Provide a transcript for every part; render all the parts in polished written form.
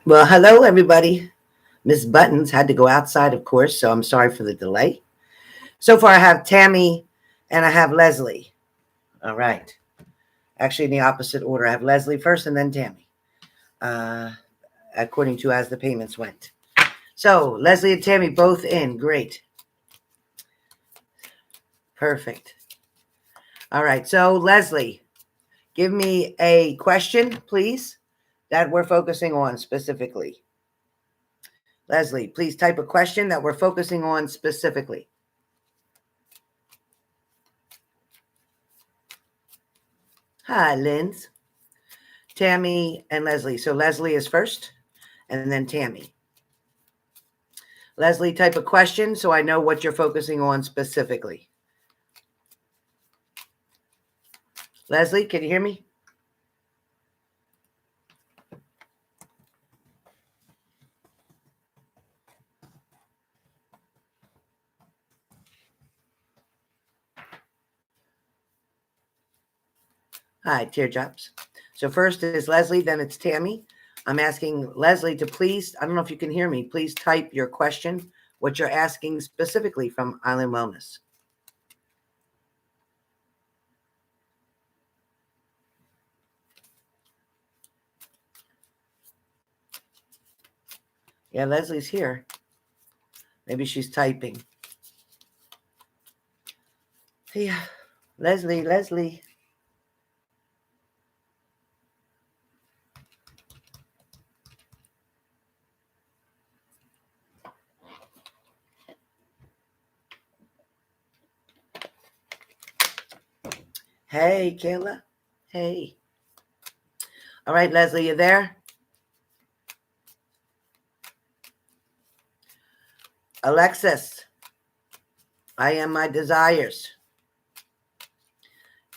Well, hello, everybody. Miss Buttons had to go outside, of course, so I'm sorry for the delay. So far, I have Tammy and I have Leslie. All right. Actually, in the opposite order, I have Leslie first and then Tammy, uh, according to as the payments went. So, Leslie and Tammy both in. Great. Perfect. All right. So, Leslie, give me a question, please, that we're focusing on specifically. Leslie, please type a question that we're focusing on specifically. Hi, Linz. Tammy and Leslie. So Leslie is first, and then Tammy. Leslie, type a question so I know what you're focusing on specifically. Leslie, can you hear me? Hi, teardrops. So first is Leslie, then it's Tammy. I'm asking Leslie to please, I don't know if you can hear me, please type your question, what you're asking specifically from Island Wellness. Yeah, Leslie's here. Maybe she's typing. Yeah, Leslie. Hey, Kayla. Hey. All right, Leslie, you there? Alexis, I am my desires.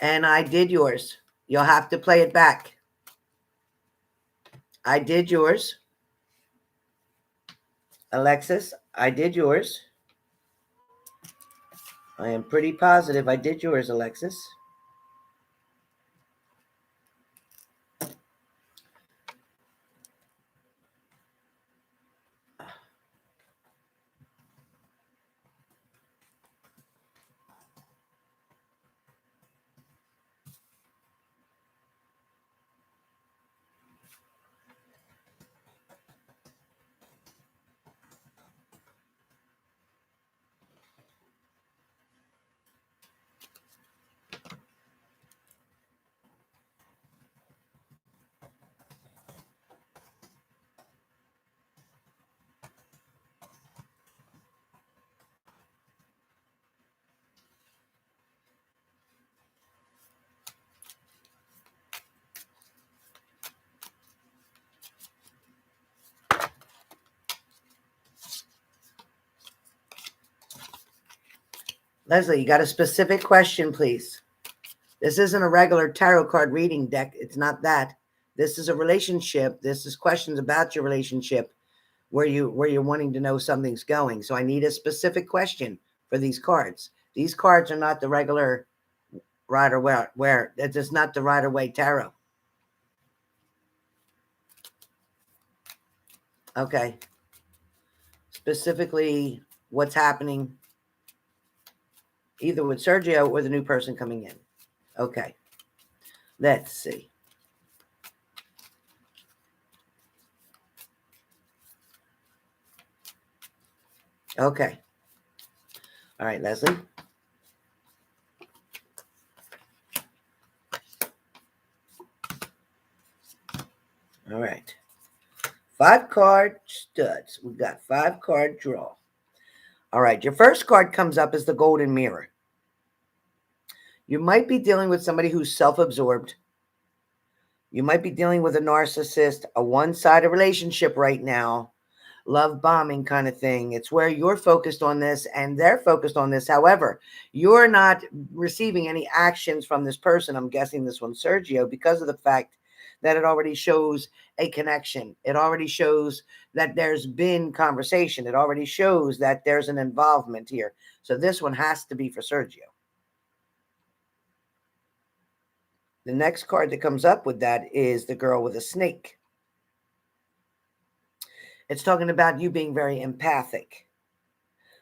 And I did yours. You'll have to play it back. I did yours. Alexis, I did yours. I am pretty positive I did yours, Alexis. Leslie, you got a specific question, please. This isn't a regular tarot card reading deck. It's not that. This is a relationship. This is questions about your relationship where you're wanting to know something's going. So I need a specific question for these cards. These cards are not the regular Rider where it's just not the Rider Waite tarot. Okay. Specifically, what's happening either with Sergio or the new person coming in. Okay. Let's see. Okay. All right, Leslie. All right. 5-card studs. We've got 5-card draw. All right. Your first card comes up as the Golden Mirror. You might be dealing with somebody who's self-absorbed. You might be dealing with a narcissist, a one-sided relationship right now, love bombing kind of thing. It's where you're focused on this and they're focused on this. However, you're not receiving any actions from this person. I'm guessing this one, Sergio, because of the fact that it already shows a connection. It already shows that there's been conversation. It already shows that there's an involvement here. So this one has to be for Sergio. The next card that comes up with that is the girl with a snake. It's talking about you being very empathic,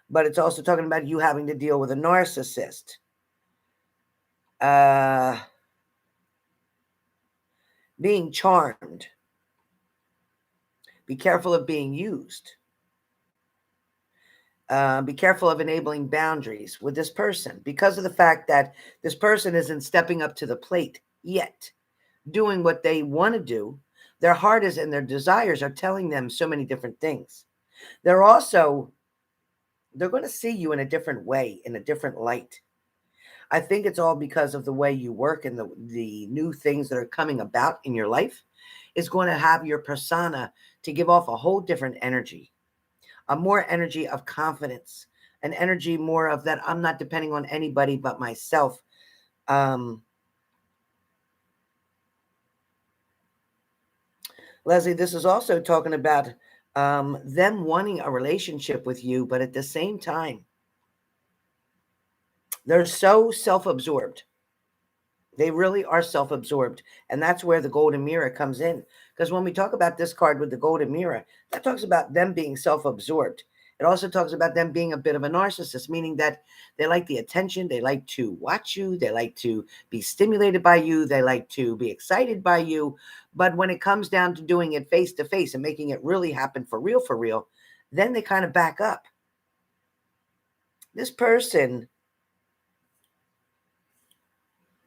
but it's also talking about you having to deal with a narcissist. Being charmed. Be careful of being used. Be careful of enabling boundaries with this person because of the fact that this person isn't stepping up to the plate yet, doing what they want to do. Their heart is and their desires are telling them so many different things. They're going to see you in a different way, in a different light. I think it's all because of the way you work and the new things that are coming about in your life is going to have your persona to give off a whole different energy, a more energy of confidence, an energy more of that I'm not depending on anybody but myself. Leslie, this is also talking about them wanting a relationship with you, but at the same time, they're so self-absorbed. They really are self-absorbed. And that's where the golden mirror comes in. Because when we talk about this card with the golden mirror, that talks about them being self-absorbed. It also talks about them being a bit of a narcissist, meaning that they like the attention. They like to watch you. They like to be stimulated by you. They like to be excited by you. But when it comes down to doing it face to face and making it really happen for real, then they kind of back up. This person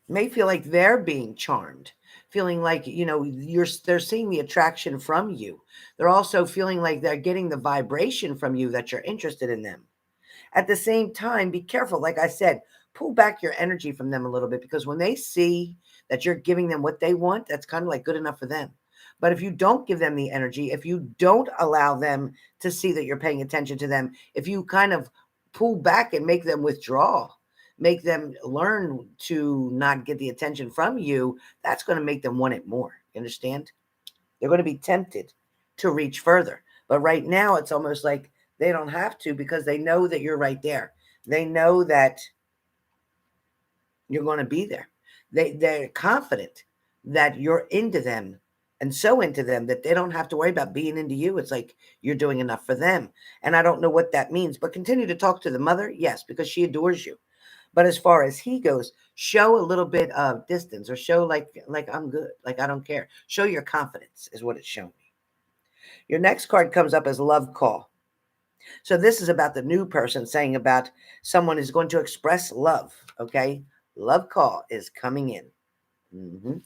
may feel like they're being charmed, feeling like, they're seeing the attraction from you. They're also feeling like they're getting the vibration from you that you're interested in them. At the same time, be careful. Like I said, pull back your energy from them a little bit, because when they see that you're giving them what they want, that's kind of like good enough for them. But if you don't give them the energy, if you don't allow them to see that you're paying attention to them, if you kind of pull back and make them withdraw, make them learn to not get the attention from you, that's going to make them want it more. You understand? They're going to be tempted to reach further. But right now, it's almost like they don't have to, because they know that you're right there. They know that you're going to be there. They're confident that you're into them, and so into them that they don't have to worry about being into you. It's like you're doing enough for them. And I don't know what that means, but continue to talk to the mother. Yes, because she adores you. But as far as he goes, show a little bit of distance, or show like I'm good, like I don't care. Show your confidence is what it's showing me. Your next card comes up as love call. So this is about the new person saying about someone is going to express love. Okay, love call is coming in.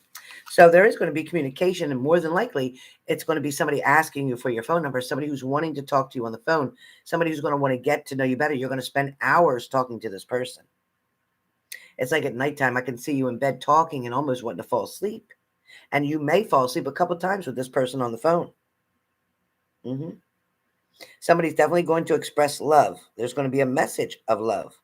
So there is going to be communication, and more than likely, it's going to be somebody asking you for your phone number, somebody who's wanting to talk to you on the phone, somebody who's going to want to get to know you better. You're going to spend hours talking to this person. It's like at nighttime, I can see you in bed talking and almost wanting to fall asleep. And you may fall asleep a couple times with this person on the phone. Somebody's definitely going to express love. There's going to be a message of love,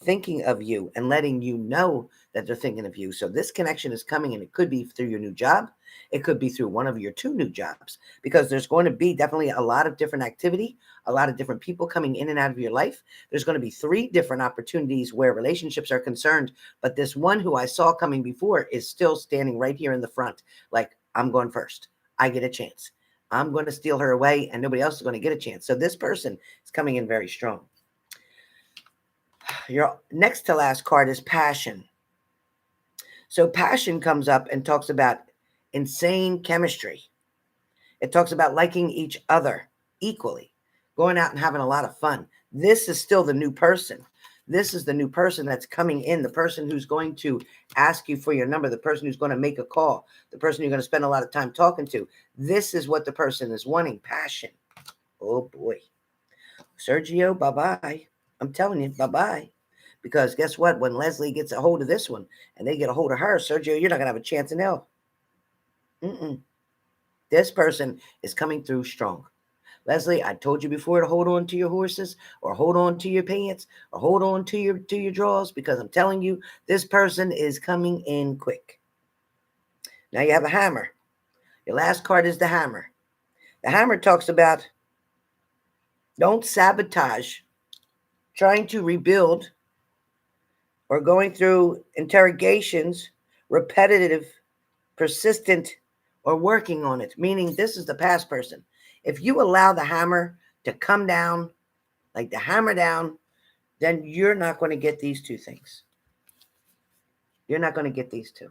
thinking of you and letting you know that they're thinking of you. So this connection is coming, and it could be through your new job. It could be through one of your 2 new jobs, because there's going to be definitely a lot of different activity, a lot of different people coming in and out of your life. There's going to be 3 different opportunities where relationships are concerned, but this one who I saw coming before is still standing right here in the front. Like, I'm going first. I get a chance. I'm going to steal her away, and nobody else is going to get a chance. So this person is coming in very strong. Your next to last card is passion. So passion comes up and talks about insane chemistry. It talks about liking each other equally, going out and having a lot of fun. This is still the new person. This is the new person that's coming in, the person who's going to ask you for your number, the person who's going to make a call, the person you're going to spend a lot of time talking to. This is what the person is wanting, passion. Oh, boy. Sergio, bye-bye. I'm telling you, bye-bye. Because guess what? When Leslie gets a hold of this one and they get a hold of her, Sergio, you're not going to have a chance in hell. This person is coming through strong. Leslie, I told you before to hold on to your horses, or hold on to your pants, or hold on to your drawers, because I'm telling you, this person is coming in quick. Now you have a hammer. Your last card is the hammer. The hammer talks about don't sabotage trying to rebuild or going through interrogations, repetitive, persistent or working on it, meaning this is the past person. If you allow the hammer to come down, like the hammer down, then you're not going to get these two things. You're not going to get these two.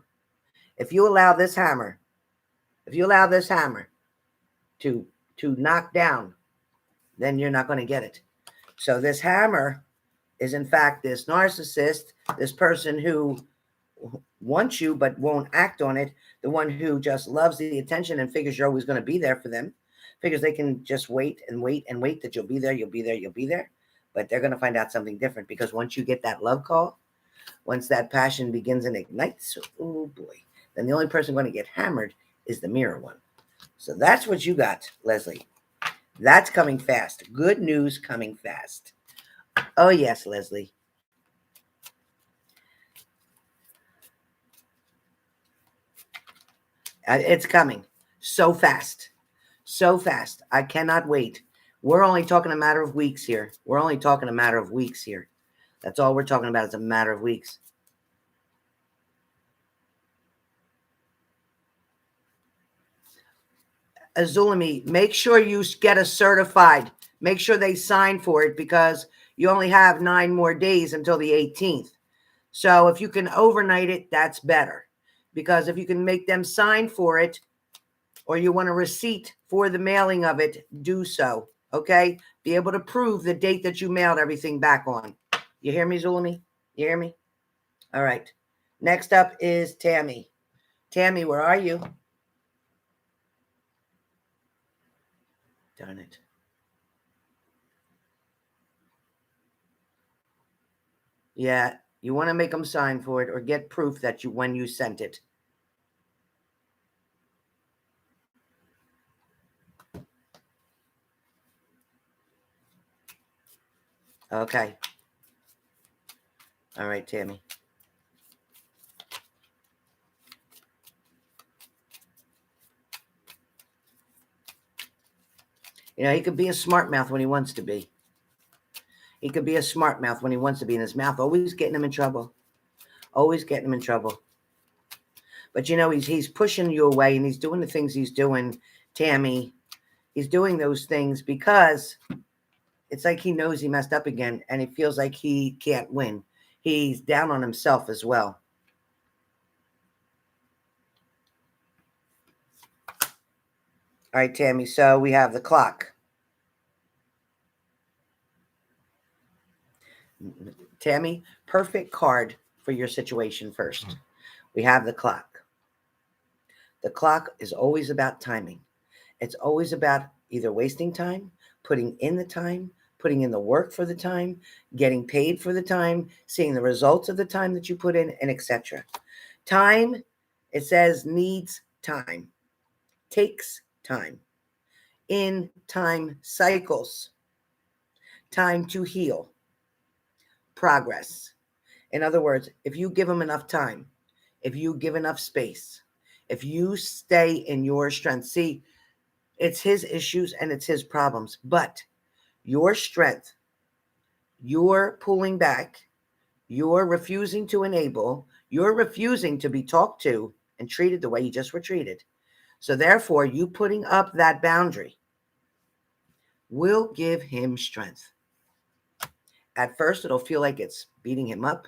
If you allow this hammer, to knock down, then you're not going to get it. So this hammer is in fact this narcissist, this person who wants you but won't act on it, the one who just loves the attention and figures you're always going to be there for them, figures they can just wait and wait and wait that you'll be there, you'll be there, you'll be there. But they're going to find out something different, because once you get that love call, once that passion begins and ignites, oh boy, then the only person going to get hammered is the mirror one. So that's what you got, Leslie. That's coming fast. Good news coming fast. Oh, yes, Leslie. It's coming so fast. So fast. I cannot wait. We're only talking a matter of weeks here. That's all we're talking about, is a matter of weeks. Azulami, make sure you get a certified. Make sure they sign for it, because you only have 9 more days until the 18th. So if you can overnight it, that's better. Because if you can make them sign for it, or you want a receipt for the mailing of it, do so. Okay? Be able to prove the date that you mailed everything back on. You hear me, Zulami? You hear me? All right. Next up is Tammy. Tammy, where are you? Darn it. Yeah, you want to make them sign for it, or get proof that when you sent it. Okay. All right, Tammy. You know, he could be a smart mouth when he wants to be. He could be a smart mouth when he wants to be, and his mouth always getting him in trouble. Always getting him in trouble. But, you know, he's pushing you away, and he's doing the things he's doing, Tammy. He's doing those things because it's like he knows he messed up again, and he feels like he can't win. He's down on himself as well. All right, Tammy, so we have the clock. Tammy, perfect card for your situation first. We have the clock. The clock is always about timing. It's always about either wasting time, putting in the time, putting in the work for the time, getting paid for the time, seeing the results of the time that you put in, and etc. Time, it says, needs time, takes time, in time cycles, time to heal, progress. In other words, if you give them enough time, if you give enough space, if you stay in your strength, see, it's his issues and it's his problems, but your strength, you're pulling back, you're refusing to enable, you're refusing to be talked to and treated the way you just were treated. So therefore, you putting up that boundary will give him strength. At first, it'll feel like it's beating him up.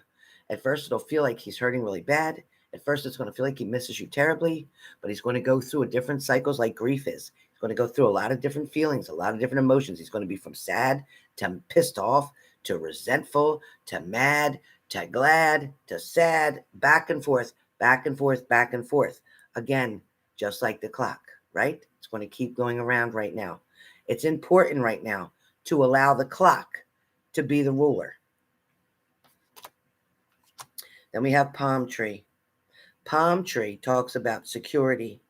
At first, it'll feel like he's hurting really bad. At first, it's going to feel like he misses you terribly, but he's going to go through different cycles like grief is. He's going to go through a lot of different feelings, a lot of different emotions. He's going to be from sad to pissed off to resentful to mad to glad to sad, back and forth, back and forth, back and forth. Again, just like the clock, right? It's going to keep going around right now. It's important right now to allow the clock to be the ruler. Then we have palm tree. Palm tree talks about security,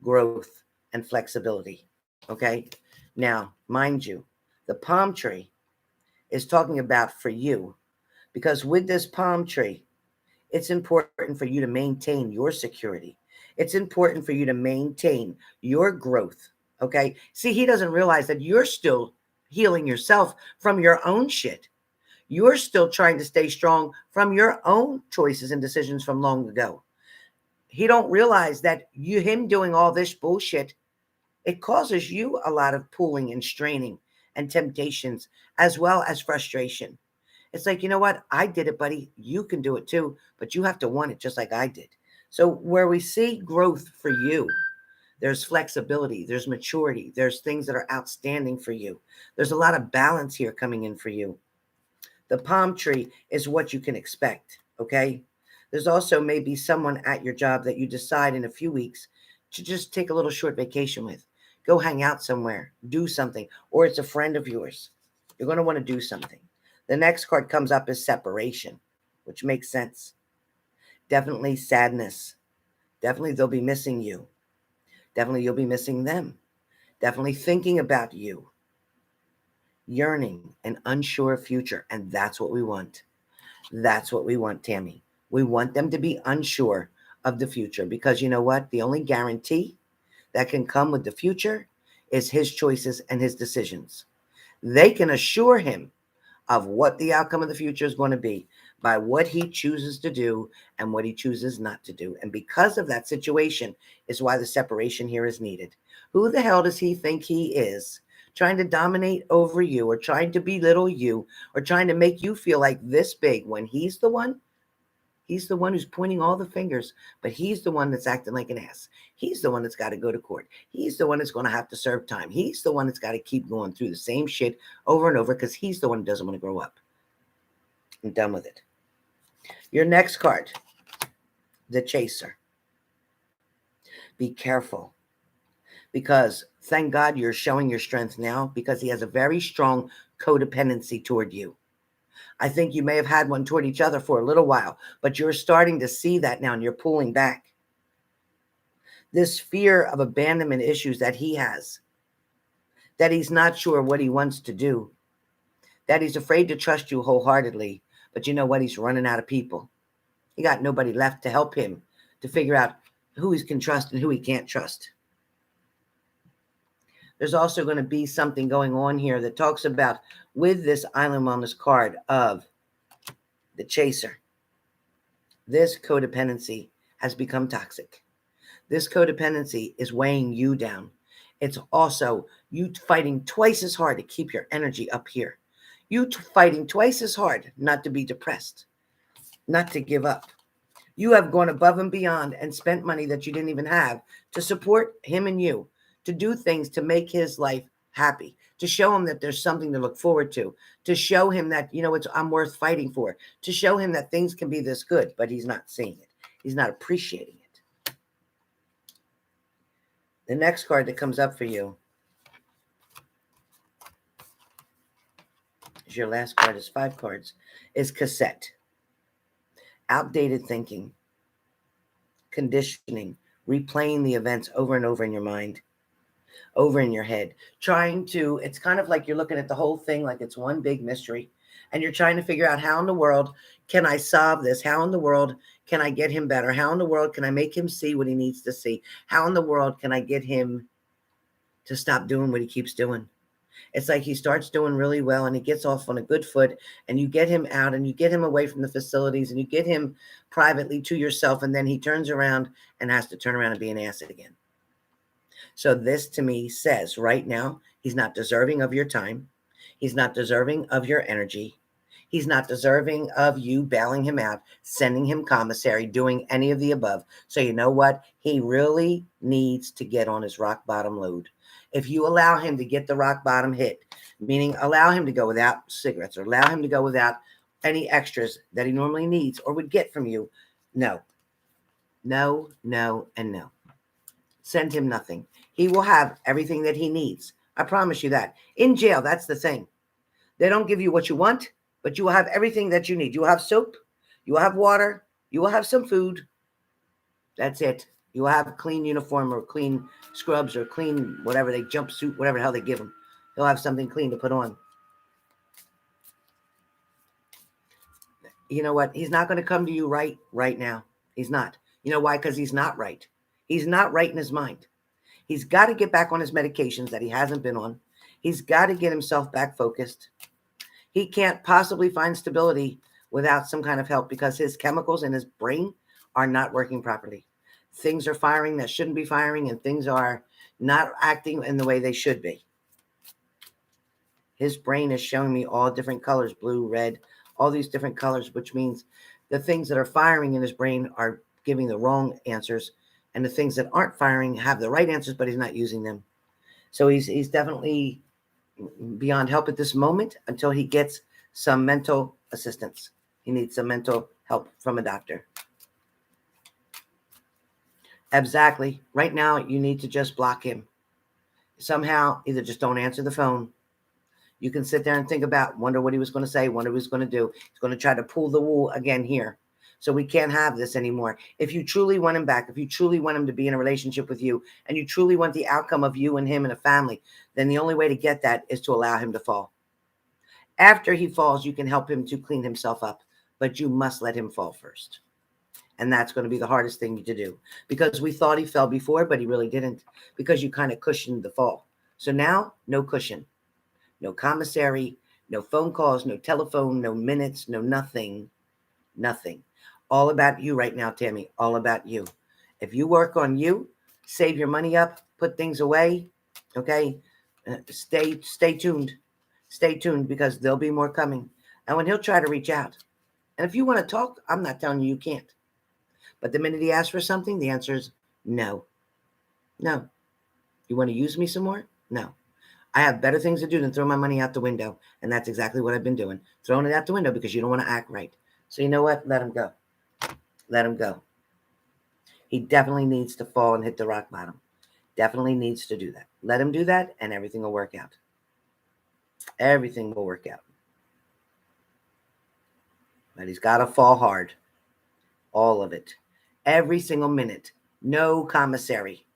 growth, and flexibility. Okay? Now, mind you, the palm tree is talking about for you, because with this palm tree, it's important for you to maintain your security. It's important for you to maintain your growth. Okay? See, he doesn't realize that you're still healing yourself from your own shit. You're still trying to stay strong from your own choices and decisions from long ago. he don't realize that him doing all this bullshit, it causes you a lot of pulling and straining and temptations, as well as frustration. It's like, you know what? I did it, buddy. You can do it too, but you have to want it just like I did. So where we see growth for you, there's flexibility, there's maturity, there's things that are outstanding for you. There's a lot of balance here coming in for you. The palm tree is what you can expect, okay? There's also maybe someone at your job that you decide in a few weeks to just take a little short vacation with. Go hang out somewhere, do something, or it's a friend of yours. You're going to want to do something. The next card comes up as separation, which makes sense. Definitely sadness. Definitely they'll be missing you. Definitely you'll be missing them. Definitely thinking about you. Yearning, an unsure future. And that's what we want. That's what we want, Tammy. We want them to be unsure of the future because you know what? The only guarantee that can come with the future is his choices and his decisions. They can assure him of what the outcome of the future is going to be by what he chooses to do and what he chooses not to do. And because of that situation is why the separation here is needed. Who the hell does he think he is, trying to dominate over you or trying to belittle you or trying to make you feel like this big when he's the one? He's the one who's pointing all the fingers, but he's the one that's acting like an ass. He's the one that's got to go to court. He's the one that's going to have to serve time. He's the one that's got to keep going through the same shit over and over because he's the one who doesn't want to grow up. I'm done with it. Your next card, the Chaser. Be careful because thank God you're showing your strength now because he has a very strong codependency toward you. I think you may have had one toward each other for a little while, but you're starting to see that now and you're pulling back. This fear of abandonment issues that he has, that he's not sure what he wants to do, that he's afraid to trust you wholeheartedly, but you know what? He's running out of people. He got nobody left to help him to figure out who he can trust and who he can't trust. There's also going to be something going on here that talks about with this Island Wellness card of the Chaser. This codependency has become toxic. This codependency is weighing you down. It's also you fighting twice as hard to keep your energy up here. You fighting twice as hard not to be depressed, not to give up. You have gone above and beyond and spent money that you didn't even have to support him and you, to do things to make his life happy, to show him that there's something to look forward to show him that, you know, I'm worth fighting for, to show him that things can be this good, but he's not seeing it. He's not appreciating it. The next card that comes up for you is your last card, is 5 cards, is cassette. Outdated thinking, conditioning, replaying the events over and over in your mind, over in your head, trying to, it's kind of like you're looking at the whole thing like it's one big mystery, and you're trying to figure out how in the world can I solve this? How in the world can I get him better? How in the world can I make him see what he needs to see? How in the world can I get him to stop doing what he keeps doing? It's like he starts doing really well and he gets off on a good foot and you get him out and you get him away from the facilities and you get him privately to yourself, and then he turns around and has to turn around and be an ass again. So this to me says right now, he's not deserving of your time. He's not deserving of your energy. He's not deserving of you bailing him out, sending him commissary, doing any of the above. So you know what? He really needs to get on his rock bottom load. If you allow him to get the rock bottom hit, meaning allow him to go without cigarettes or allow him to go without any extras that he normally needs or would get from you, no, no, no, and no. Send him nothing. He will have everything that he needs. I promise you that. In jail, that's the thing. They don't give you what you want, but you will have everything that you need. You will have soap. You will have water. You will have some food. That's it. You will have a clean uniform or clean scrubs or clean whatever they jumpsuit, whatever the hell they give him. He'll have something clean to put on. You know what? He's not going to come to you right now. He's not. You know why? Because he's not right. He's not right in his mind. He's got to get back on his medications that he hasn't been on. He's got to get himself back focused. He can't possibly find stability without some kind of help because his chemicals in his brain are not working properly. things are firing that shouldn't be firing, and things are not acting in the way they should be. His brain is showing me all different colors, blue, red, all these different colors, which means the things that are firing in his brain are giving the wrong answers, and the things that aren't firing have the right answers, but he's not using them. So he's definitely beyond help at this moment until he gets some mental assistance. He needs some mental help from a doctor. Exactly. Right now, you need to just block him. Somehow, either just don't answer the phone. You can sit there and think about, wonder what he was going to say, wonder what he was going to do. He's going to try to pull the wool again here. So we can't have this anymore. If you truly want him back, if you truly want him to be in a relationship with you, and you truly want the outcome of you and him and a family, then the only way to get that is to allow him to fall. After he falls, you can help him to clean himself up, but you must let him fall first. And that's going to be the hardest thing to do, because we thought he fell before, but he really didn't, because you kind of cushioned the fall. So now, no cushion, no commissary, no phone calls, no telephone, no minutes, no nothing, nothing. All about you right now, Tammy, all about you. If you work on you, save your money up, put things away, okay? Stay tuned. Stay tuned, because there'll be more coming. And when he'll try to reach out, and if you want to talk, I'm not telling you can't. But the minute he asks for something, the answer is no. No. You want to use me some more? No. I have better things to do than throw my money out the window. And that's exactly what I've been doing. Throwing it out the window because you don't want to act right. So you know what? Let him go. Let him go. He definitely needs to fall and hit the rock bottom. Definitely needs to do that. Let him do that, and everything will work out. Everything will work out. But he's got to fall hard. All of it. Every single minute. No commissary.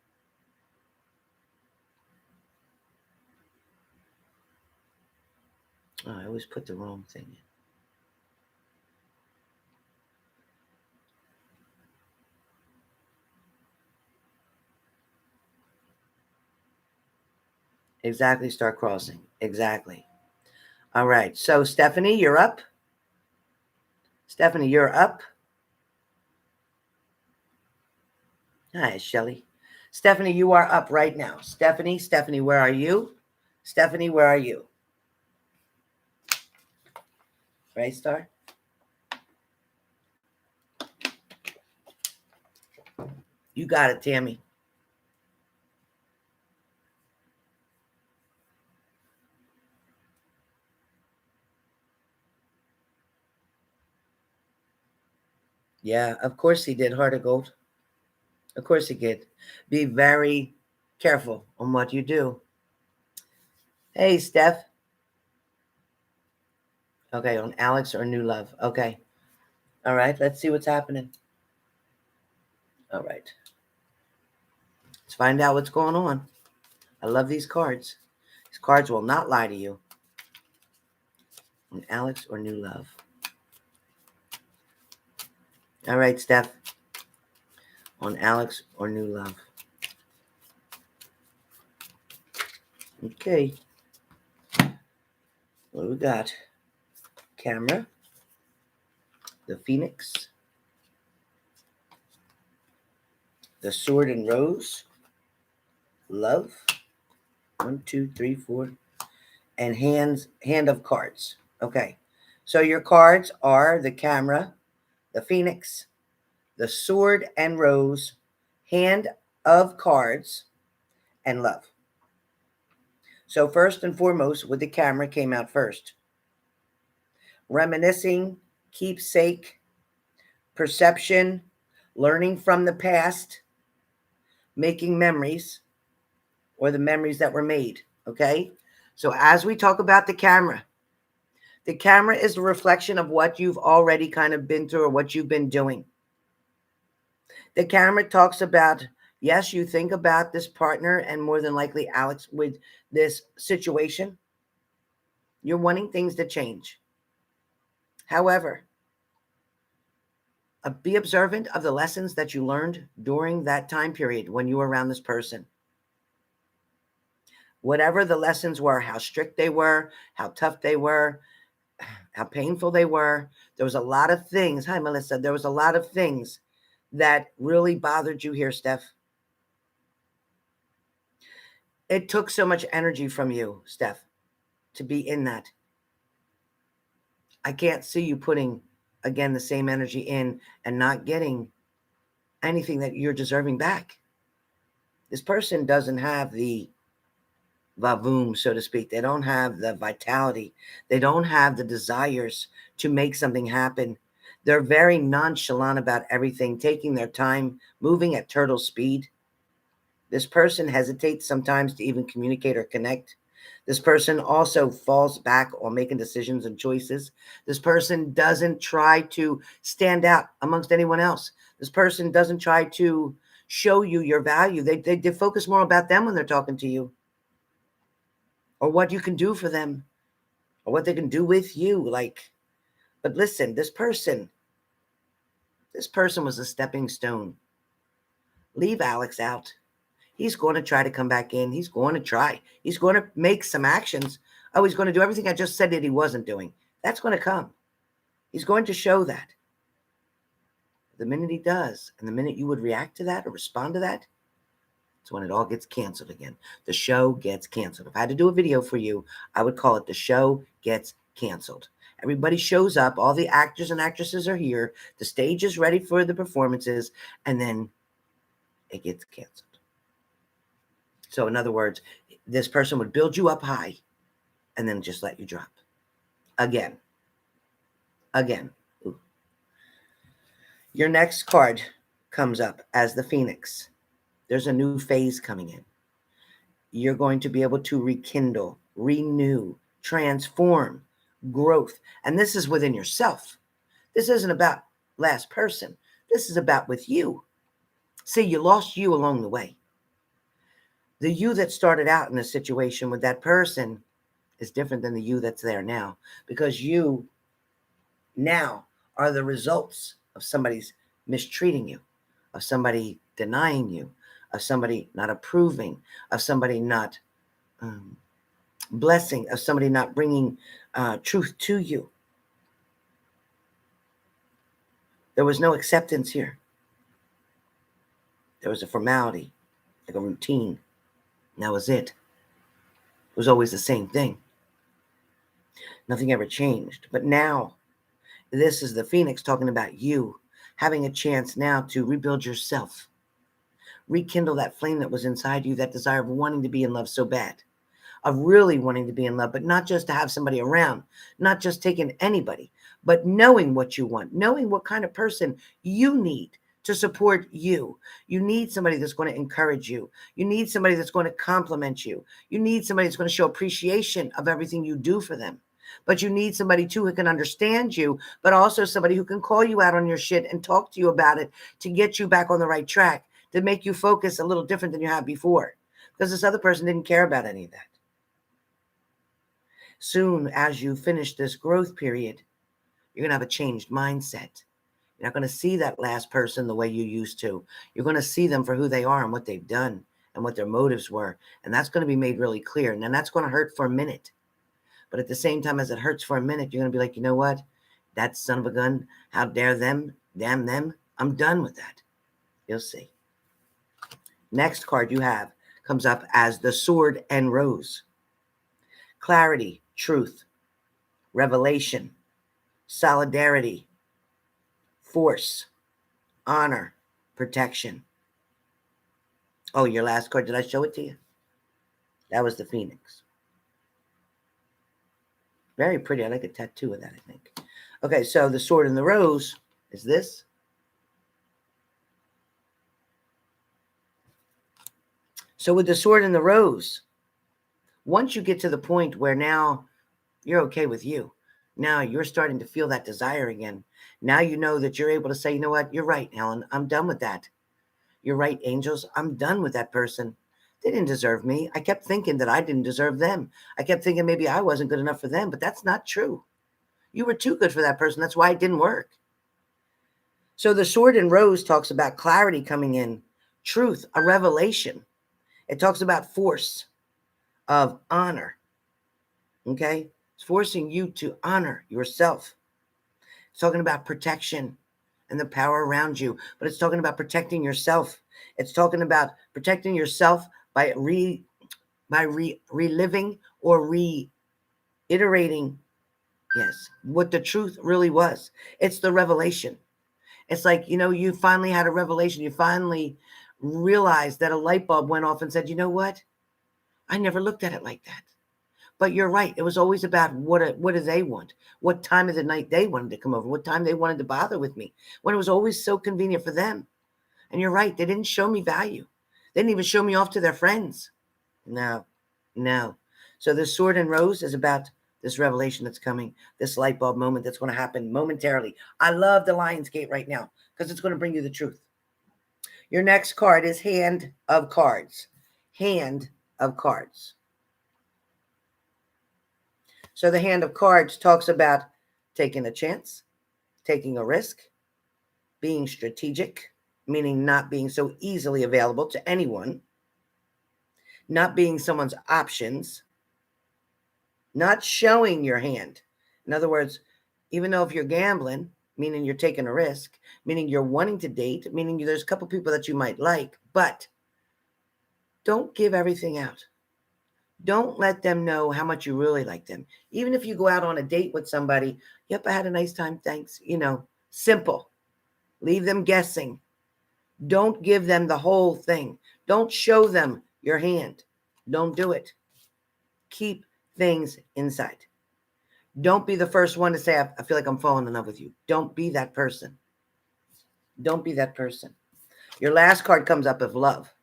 Oh, I always put the wrong thing in. Exactly, start crossing. Exactly. All right. So, Stephanie, you're up. Stephanie, you're up. Hi, Shelly. Stephanie, you are up right now. Stephanie, where are you? Stephanie, where are you? Right, Star? You got it, Tammy. Yeah, of course he did, Heart of Gold. Of course he did. Be very careful on what you do. Hey, Steph. Okay, on Alex or New Love. Okay. All right, let's see what's happening. All right. Let's find out what's going on. I love these cards. These cards will not lie to you. On Alex or New Love. All right, Steph. On Alex or New Love. Okay. What do we got? Camera. The Phoenix. The Sword and Rose. Love. 1, 2, 3, 4. And hand of cards. Okay. So your cards are the Camera, the Phoenix, the Sword and Rose, hand of cards, and love. So first and foremost, with the Camera came out first. Reminiscing, keepsake, perception, learning from the past, making memories, or the memories that were made. Okay. So as we talk about the Camera is a reflection of what you've already kind of been through or what you've been doing. The Camera talks about, yes, you think about this partner and more than likely Alex with this situation. You're wanting things to change. However, be observant of the lessons that you learned during that time period when you were around this person. Whatever the lessons were, how strict they were, how tough they were, how painful they were. There was a lot of things. Hi, Melissa. There was a lot of things that really bothered you here, Steph? It took so much energy from you, Steph, to be in that. I can't see you putting, again, the same energy in and not getting anything that you're deserving back. This person doesn't have the vavoom, so to speak. They don't have the vitality. They don't have the desires to make something happen. They're very nonchalant about everything, taking their time, moving at turtle speed. This person hesitates sometimes to even communicate or connect. This person also falls back on making decisions and choices. This person doesn't try to stand out amongst anyone else. This person doesn't try to show you your value. They focus more about them when they're talking to you, or what you can do for them, or what they can do with you. But listen, this person was a stepping stone. Leave Alex out. He's going to try to come back in. He's going to try. He's going to make some actions. Oh, he's going to do everything I just said that he wasn't doing. That's going to come. He's going to show that. The minute he does, and the minute you would react to that or respond to that, it's when it all gets canceled again. The show gets canceled. If I had to do a video for you, I would call it The Show Gets Canceled. Everybody shows up. All the actors and actresses are here. The stage is ready for the performances, and then it gets canceled. So in other words, this person would build you up high and then just let you drop. Again. Ooh. Your next card comes up as the Phoenix. There's a new phase coming in. You're going to be able to rekindle, renew, transform, growth. And this is within yourself. This isn't about last person. This is about with you. See, you lost you along the way. The you that started out in a situation with that person is different than the you that's there now, because you now are the results of somebody's mistreating you, of somebody denying you, of somebody not approving, of somebody not blessing, of somebody not bringing truth to you. There was no acceptance here. There was a formality, like a routine. And that was it. It was always the same thing. Nothing ever changed. But now, this is the Phoenix talking about you having a chance now to rebuild yourself, rekindle that flame that was inside you, that desire of wanting to be in love so bad, of really wanting to be in love, but not just to have somebody around, not just taking anybody, but knowing what you want, knowing what kind of person you need to support you. You need somebody that's going to encourage you. You need somebody that's going to compliment you. You need somebody that's going to show appreciation of everything you do for them. But you need somebody too who can understand you, but also somebody who can call you out on your shit and talk to you about it to get you back on the right track, to make you focus a little different than you had before, because this other person didn't care about any of that. Soon as you finish this growth period, you're going to have a changed mindset. You're not going to see that last person the way you used to. You're going to see them for who they are and what they've done and what their motives were. And that's going to be made really clear. And then that's going to hurt for a minute. But at the same time as it hurts for a minute, you're going to be like, you know what? That son of a gun, how dare them, damn them. I'm done with that. You'll see. Next card you have comes up as the Sword and Rose. Clarity, truth, revelation, solidarity, force, honor, protection. Oh, your last card, did I show it to you? That was the Phoenix. Very pretty. I like a tattoo of that, I think. Okay, so the Sword and the Rose is this. So with the Sword and the Rose, once you get to the point where now you're okay with you, now you're starting to feel that desire again. Now you know that you're able to say, you know what, you're right, Helen, I'm done with that. You're right, angels, I'm done with that person. They didn't deserve me. I kept thinking that I didn't deserve them. I kept thinking maybe I wasn't good enough for them, but that's not true. You were too good for that person. That's why it didn't work. So the Sword and Rose talks about clarity coming in, truth, a revelation. It talks about force of honor. Okay? It's forcing you to honor yourself. It's talking about protection, and the power around you, but it's talking about protecting yourself. It's talking about protecting yourself by reliving or reiterating, yes, what the truth really was. It's the revelation. It's like, you finally had a revelation. You finally realized that a light bulb went off and said, you know what? I never looked at it like that. But you're right. It was always about what do they want? What time of the night they wanted to come over? What time they wanted to bother with me? When it was always so convenient for them. And you're right. They didn't show me value. They didn't even show me off to their friends. No. So the Sword and Rose is about this revelation that's coming, this light bulb moment that's going to happen momentarily. I love the Lion's Gate right now because it's going to bring you the truth. Your next card is Hand of Cards. Hand of Cards. So the Hand of Cards talks about taking a chance, taking a risk, being strategic, meaning not being so easily available to anyone, not being someone's options, not showing your hand. In other words, even though if you're gambling, meaning you're taking a risk, meaning you're wanting to date, meaning there's a couple people that you might like, but don't give everything out. Don't let them know how much you really like them. Even if you go out on a date with somebody, yep, I had a nice time, thanks. Simple. Leave them guessing. Don't give them the whole thing. Don't show them your hand. Don't do it. Keep things inside. Don't be the first one to say, I feel like I'm falling in love with you. Don't be that person. Don't be that person. Your last card comes up of love.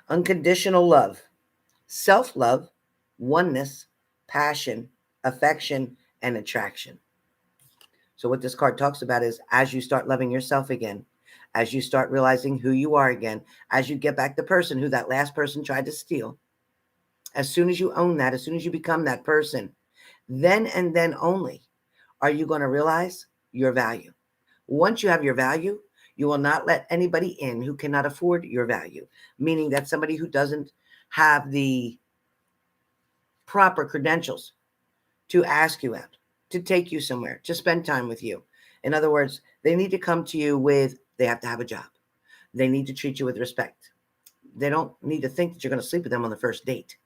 Unconditional love, self-love, oneness, passion, affection, and attraction. So what this card talks about is as you start loving yourself again, as you start realizing who you are again, as you get back the person who that last person tried to steal, as soon as you own that, as soon as you become that person, then and then only are you going to realize your value. Once you have your value, you will not let anybody in who cannot afford your value, meaning that somebody who doesn't have the proper credentials to ask you out, to take you somewhere, to spend time with you. In other words, they need to come to you with, they have to have a job. They need to treat you with respect. They don't need to think that you're going to sleep with them on the first date.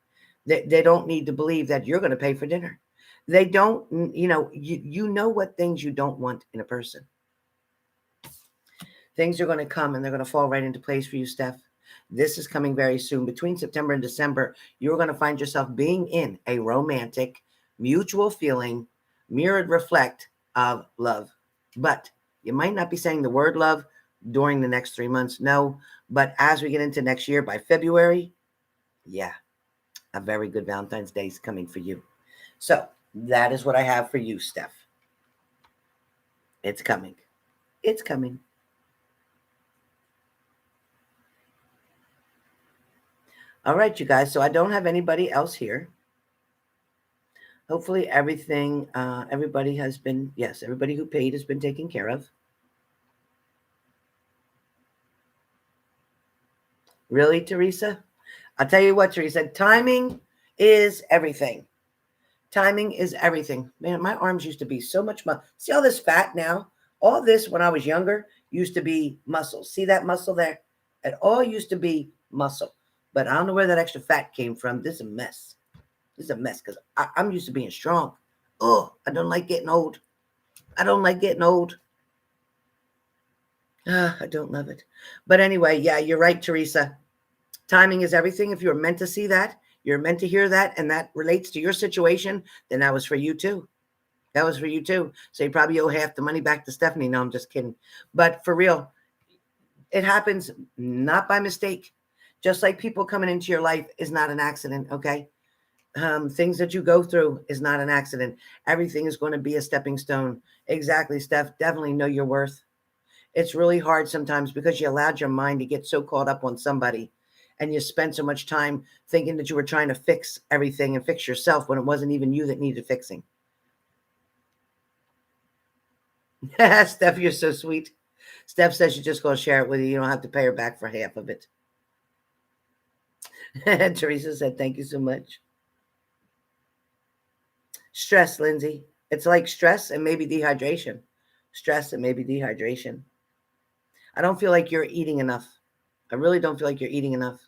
They don't need to believe that you're going to pay for dinner. They don't, you know what things you don't want in a person. Things are going to come and they're going to fall right into place for you, Steph. This is coming very soon. Between September and December, you're going to find yourself being in a romantic, mutual feeling, mirrored reflect of love. But you might not be saying the word love during the next 3 months. No, but as we get into next year, by February, yeah, a very good Valentine's Day is coming for you. So that is what I have for you, Steph. It's coming. It's coming. All right, you guys. So I don't have anybody else here. Hopefully everything, everybody has been, yes, everybody who paid has been taken care of. Really, Teresa? I'll tell you what, Teresa, timing is everything. Timing is everything. Man, my arms used to be so much see all this fat now? All this when I was younger used to be muscle. See that muscle there? It all used to be muscle. But I don't know where that extra fat came from. This is a mess. This is a mess because I'm used to being strong. Oh, I don't like getting old. I don't like getting old. I don't love it. But anyway, yeah, you're right, Teresa. Timing is everything. If you're meant to see that, you're meant to hear that, and that relates to your situation, then that was for you too. That was for you too. So you probably owe half the money back to Stephanie. No, I'm just kidding. But for real, it happens not by mistake. Just like people coming into your life is not an accident, okay? Things that you go through is not an accident. Everything is going to be a stepping stone. Exactly, Steph. Definitely know your worth. It's really hard sometimes because you allowed your mind to get so caught up on somebody and you spent so much time thinking that you were trying to fix everything and fix yourself when it wasn't even you that needed fixing. Steph, you're so sweet. Steph says she's just going to share it with you. You don't have to pay her back for half of it. Teresa said, thank you so much. Stress, Lindsay. It's like stress and maybe dehydration. stress, it may be dehydration. I don't feel like you're eating enough. I really don't feel like you're eating enough.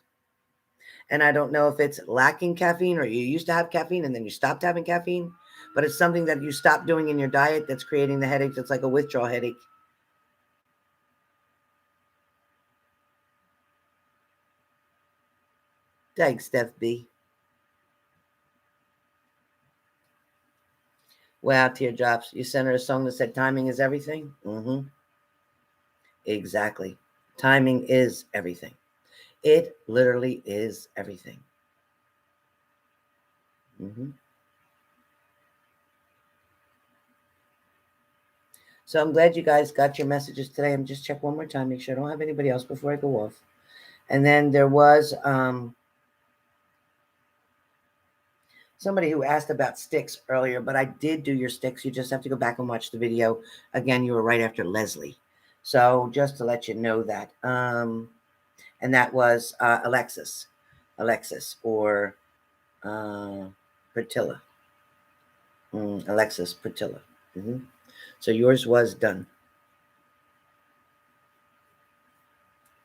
And I don't know if it's lacking caffeine or you used to have caffeine and then you stopped having caffeine, but it's something that you stopped doing in your diet that's creating the headaches. It's like a withdrawal headache. Thanks, Steph B. Wow, teardrops. You sent her a song that said timing is everything? Mm-hmm. Exactly. Timing is everything. It literally is everything. Mm-hmm. So I'm glad you guys got your messages today. I'm just check one more time, make sure I don't have anybody else before I go off. And then there was somebody who asked about sticks earlier, but I did do your sticks. You just have to go back and watch the video. Again, you were right after Leslie. So just to let you know that. And that was Alexis or Pertilla. Alexis Pertilla. Mm-hmm. So yours was done.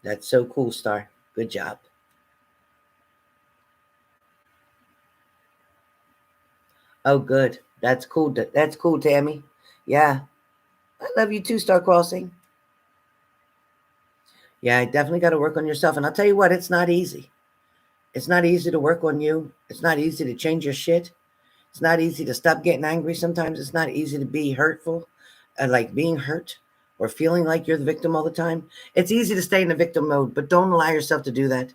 That's so cool, Star. Good job. Oh, good. That's cool. That's cool, Tammy. Yeah. I love you too, Star Crossing. Yeah, I definitely got to work on yourself. And I'll tell you what, it's not easy. It's not easy to work on you. It's not easy to change your shit. It's not easy to stop getting angry. Sometimes it's not easy to be hurtful, like being hurt or feeling like you're the victim all the time. It's easy to stay in the victim mode, but don't allow yourself to do that.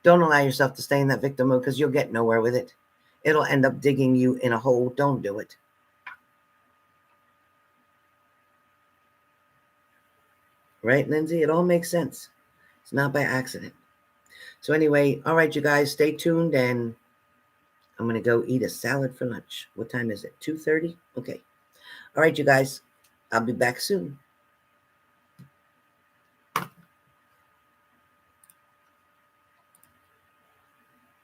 Don't allow yourself to stay in that victim mode because you'll get nowhere with it. It'll end up digging you in a hole. Don't do it. Right, Lindsay? It all makes sense. It's not by accident. So anyway, all right, you guys, stay tuned, and I'm going to go eat a salad for lunch. What time is it? 2:30? Okay. All right, you guys, I'll be back soon.